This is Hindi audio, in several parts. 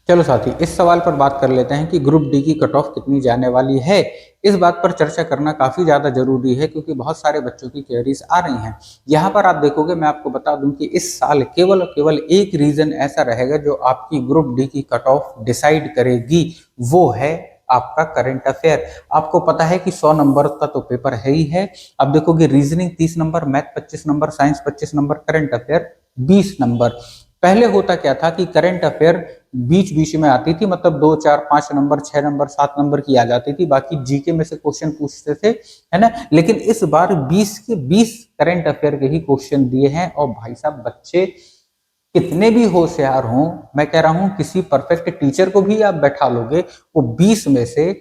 चलो साथी, इस सवाल पर बात कर लेते हैं कि ग्रुप डी की कट ऑफ कितनी जाने वाली है। इस बात पर चर्चा करना काफी ज्यादा जरूरी है क्योंकि बहुत सारे बच्चों की क्वेरीज आ रही हैं। यहाँ पर आप देखोगे, मैं आपको बता दूं कि इस साल केवल और केवल एक रीजन ऐसा रहेगा जो आपकी ग्रुप डी की कट ऑफ डिसाइड करेगी, वो है आपका करंट अफेयर। आपको पता है कि 100 नंबर का तो पेपर है ही है। अब देखोगे, reasoning 30 number, math 25 number, science 25 number, current affair 20 number. पहले होता क्या था कि करंट अफेयर बीच बीच में आती थी, मतलब 2 4 5 नंबर, 6 नंबर, 7 नंबर की आ जाती थी, बाकी जीके में से क्वेश्चन पूछते थे, है ना। लेकिन इस बार 20 के 20 करंट अफेयर के ही क्वेश्चन दिए हैं। और भाई साहब, बच्चे कितने भी होशियार हों, मैं कह रहा हूं किसी परफेक्ट टीचर को भी आप बैठा लोगे, वो 20 में से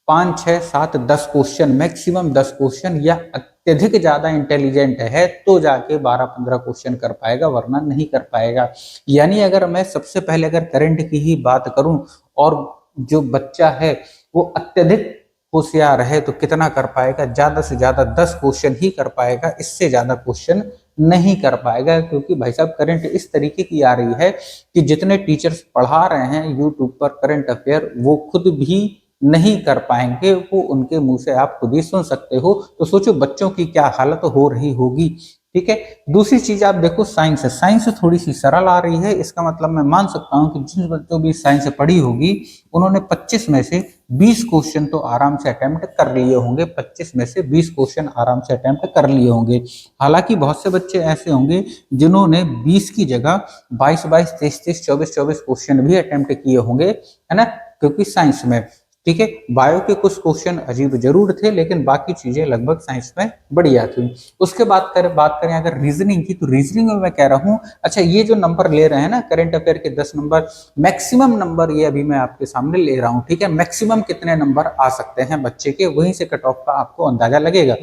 5 6 7 10 क्वेश्चन, मैक्सिमम 10 क्वेश्चन या अत्यधिक ज्यादा इंटेलिजेंट है तो जाके 12 15 क्वेश्चन कर पाएगा, वरना नहीं कर पाएगा। यानी अगर मैं सबसे पहले अगर करंट की ही बात करूं, और जो बच्चा है वो अत्यधिक होशियार है तो कितना कर पाएगा? ज्यादा से ज्यादा 10 क्वेश्चन ही कर पाएगा, इससे ज्यादा क्वेश्चन नहीं कर पाएगा। क्योंकि भाई साहब, करंट इस तरीके की आ रही है कि जितने टीचर्स पढ़ा रहे हैं यूट्यूब पर करंट अफेयर, वो खुद भी नहीं कर पाएंगे। वो उनके मुंह से आप खुद ही सुन सकते हो। तो सोचो बच्चों की क्या हालत हो रही होगी। ठीक है। दूसरी चीज आप देखो, साइंस। साइंस थोड़ी सी सरल आ रही है, इसका मतलब मैं मान सकता हूं कि जिन बच्चों भी साइंस पढ़ी होगी, उन्होंने 25 में से 20 क्वेश्चन तो आराम से अटेम्प्ट कर लिए होंगे। 25 में से 20 क्वेश्चन आराम से अटेम्प्ट कर लिए होंगे। हालांकि बहुत से बच्चे ऐसे होंगे जिन्होंने 20 की जगह 22 22 23 23 24 24 क्वेश्चन भी अटेम्प्ट किए होंगे, है ना, क्योंकि साइंस में। ठीक है। बायो के कुछ क्वेश्चन अजीब जरूर थे, लेकिन बाकी चीजें लगभग साइंस में बढ़िया थी। उसके बात करें अगर रीजनिंग की, तो रीजनिंग में मैं कह रहा हूं, अच्छा ये जो नंबर ले रहे हैं ना करंट अफेयर के 10 नंबर, मैक्सिमम नंबर ये अभी मैं आपके सामने ले रहा हूं। ठीक है। मैक्सिमम कितने नंबर आ सकते हैं बच्चे के, वहीं से कट ऑफ का आपको अंदाजा लगेगा।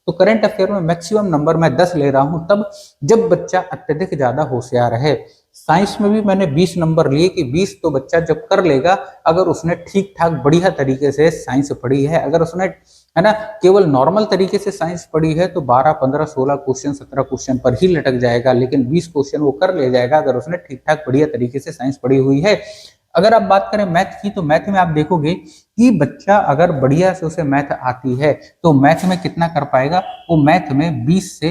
तो करंट अफेयर में मैक्सिमम नंबर मैं 10 ले रहा हूं, तब जब बच्चा अत्यधिक ज्यादा होशियार है। साइंस में भी मैंने 20 नंबर लिए कि 20 तो बच्चा जब कर लेगा, अगर उसने ठीक ठाक बढ़िया तरीके से साइंस पढ़ी है। अगर उसने, है ना, केवल नॉर्मल तरीके से साइंस पढ़ी है तो 12 15 16 क्वेश्चन 17 क्वेश्चन पर ही लटक जाएगा, लेकिन 20 क्वेश्चन वो कर ले जाएगा अगर उसने ठीक ठाक बढ़िया तरीके से साइंस पढ़ी हुई है। अगर आप बात करें मैथ की, तो मैथ में आप देखोगे कि बच्चा अगर बढ़िया से उसे मैथ आती है तो मैथ में कितना कर पाएगा? वो मैथ में 20 से,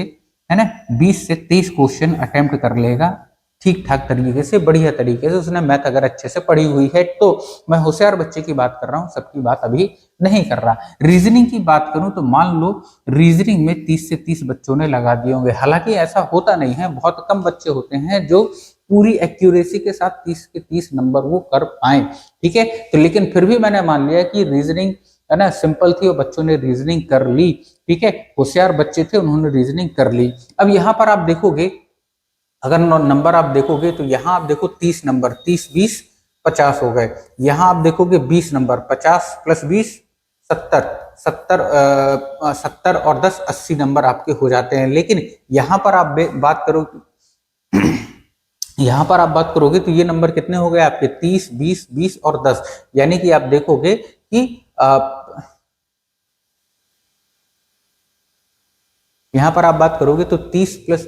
है ना, 20 से 23 क्वेश्चन अटेम्प्ट कर लेगा ठीक ठाक तरीके से, बढ़िया तरीके से। उसने मैथ अगर अच्छे से पढ़ी हुई है तो। मैं होशियार बच्चे की बात कर रहा हूँ, सबकी बात अभी नहीं कर रहा। रीजनिंग की बात करूं तो मान लो रीजनिंग में 30 से 30 बच्चों ने लगा दिए होंगे। हालांकि ऐसा होता नहीं है, बहुत कम बच्चे होते हैं जो पूरी एक्यूरेसी के साथ 30 के 30 नंबर वो कर पाए। ठीक है। तो लेकिन फिर भी मैंने मान लिया कि रीजनिंग, है ना, सिंपल थी और बच्चों ने रीजनिंग कर ली। ठीक है। होशियार बच्चे थे, उन्होंने रीजनिंग कर ली। अब यहाँ पर आप देखोगे, अगर नंबर आप देखोगे तो यहाँ आप देखो 30 नंबर, 30 20 50 हो गए। यहाँ आप देखोगे 20 नंबर, 50 प्लस 20 70, 70 और 10 80 नंबर आपके हो जाते हैं। लेकिन यहाँ पर आप बात करो यहाँ पर आप बात करोगे तो ये नंबर कितने हो गए आपके? 30 20 20 और 10। यानी कि आप देखोगे कि यहाँ पर आप बात करोगे तो 30 प्लस,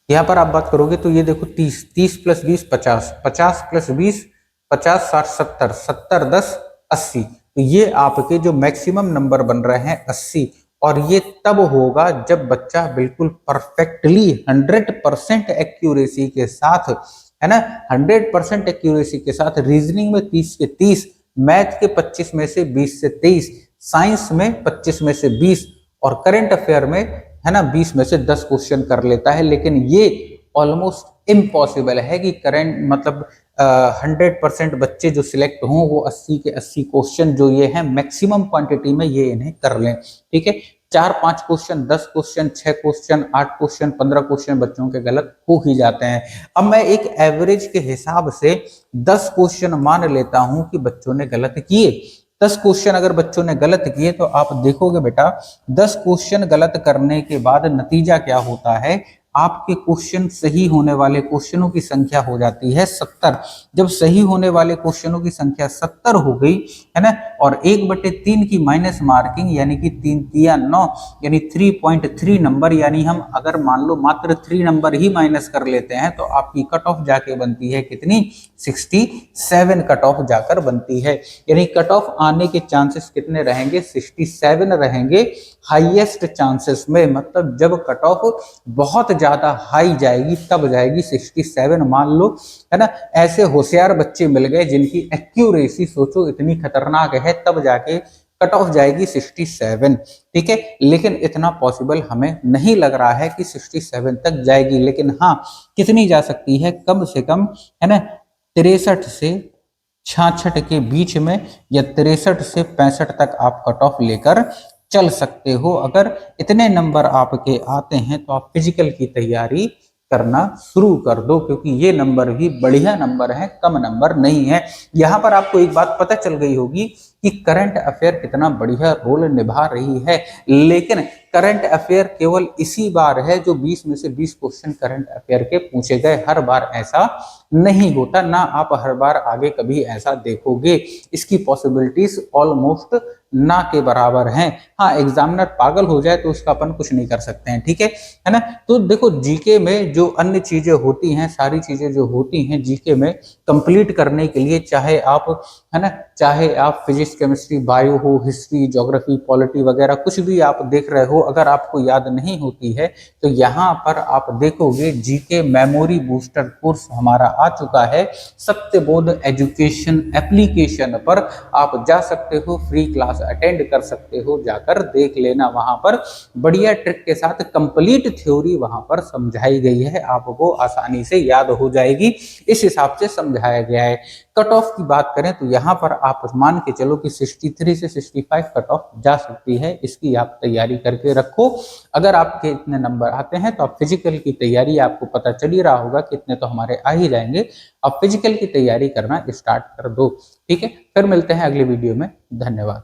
यहाँ पर आप बात करोगे तो ये देखो 30 30 प्लस 20 50, 50 प्लस 20 50 60 70, 70 10 80। तो ये आपके जो मैक्सिमम नंबर बन रहे हैं 80। और ये तब होगा जब बच्चा बिल्कुल परफेक्टली 100% एक्यूरेसी के साथ, है ना, 100% एक्यूरेसी के साथ रीजनिंग में 30 के 30, मैथ के 25 में से 20 से 23, साइंस में 25 में से 20 और करंट अफेयर में, है ना, 20 में से 10 क्वेश्चन कर लेता है। लेकिन ये ऑलमोस्ट इम्पॉसिबल है कि करंट मतलब 100% बच्चे जो सिलेक्ट हों वो 80 के 80 क्वेश्चन जो ये हैं मैक्सिमम क्वांटिटी में ये इन्हें कर लें। ठीक है। 4 5 question, 10 question, 6 question, 8 question, 15 question बच्चों के गलत हो ही जाते हैं। अब मैं एक एवरेज के हिसाब से 10 क्वेश्चन मान लेता हूं कि बच्चों ने गलत किए। 10 क्वेश्चन अगर बच्चों ने गलत किए तो आप देखोगे बेटा 10 क्वेश्चन गलत करने के बाद नतीजा क्या होता है? आपके क्वेश्चन सही होने वाले क्वेश्चनों की संख्या हो जाती है 70। जब सही होने वाले क्वेश्चनों की संख्या 70 हो गई है ना, और 1/3 की माइनस मार्किंग यानी कि 3 तिया 9 यानी 3.3 नंबर, यानी हम अगर मान लो मात्र 3 नंबर ही माइनस कर लेते हैं तो आपकी कट ऑफ जाके बनती है कितनी, 67 कट ऑफ जाकर बनती है। यानी कट ऑफ आने के चांसेस कितने रहेंगे, 67 रहेंगे हाईएस्ट चांसेस में। मतलब जब कट ऑफ बहुत ज्यादा हाई जाएगी तब जाएगी 67, मान लो, है ना। ऐसे होशियार बच्चे मिल गए जिनकी एक्यूरेसी सोचो इतनी खतरनाक है, तब जाके कट ऑफ जाएगी 67। ठीक है, लेकिन इतना पॉसिबल हमें नहीं लग रहा है कि 67 तक जाएगी, लेकिन हाँ कितनी जा सकती है, कम से कम, है ना, 63 से 66 के बीच में, या 63 से 65 तक आप कट ऑफ लेकर चल सकते हो। अगर इतने नंबर आपके आते हैं तो आप फिजिकल की तैयारी करना शुरू कर दो, क्योंकि ये नंबर भी बढ़िया नंबर है, कम नंबर नहीं है। यहाँ पर आपको एक बात पता चल गई होगी कि करंट अफेयर कितना बढ़िया रोल निभा रही है, लेकिन करंट अफेयर केवल इसी बार है जो 20 में से 20 क्वेश्चन करंट अफेयर के पूछे गए। हर बार ऐसा नहीं होता, ना आप हर बार आगे कभी ऐसा देखोगे। इसकी पॉसिबिलिटीज ऑलमोस्ट ना के बराबर हैं। हाँ, एग्जामिनर पागल हो जाए तो उसका अपन कुछ नहीं कर सकते हैं, ठीक है ना। तो देखो जीके में जो अन्य चीजें होती हैं, सारी चीजें जो होती हैं जीके में कंप्लीट करने के लिए, चाहे आप, है ना, चाहे आप फिजिक्स, केमिस्ट्री, बायो हो, हिस्ट्री, ज्योग्राफी, पॉलिटी वगैरह कुछ भी आप देख रहे हो, अगर आपको याद नहीं होती है तो यहाँ पर आप देखोगे जीके मेमोरी बूस्टर कोर्स हमारा आ चुका है। सत्यबोध एजुकेशन एप्लीकेशन पर आप जा सकते हो, फ्री क्लास अटेंड कर सकते हो, जाकर देख लेना। वहां पर बढ़िया ट्रिक के साथ कंप्लीट थ्योरी वहां पर समझाई गई है, आपको आसानी से याद हो जाएगी, इस हिसाब से समझाया गया है। कट ऑफ की बात करें तो यहाँ पर आप मान के चलो कि 63 से 65 कट ऑफ जा सकती है, इसकी आप तैयारी करके रखो। अगर आपके इतने नंबर आते हैं तो आप फिजिकल की तैयारी, आपको पता चल ही रहा होगा कि इतने तो हमारे आ ही जाएंगे, आप फिजिकल की तैयारी करना स्टार्ट कर दो। ठीक है, फिर मिलते हैं अगली वीडियो में, धन्यवाद।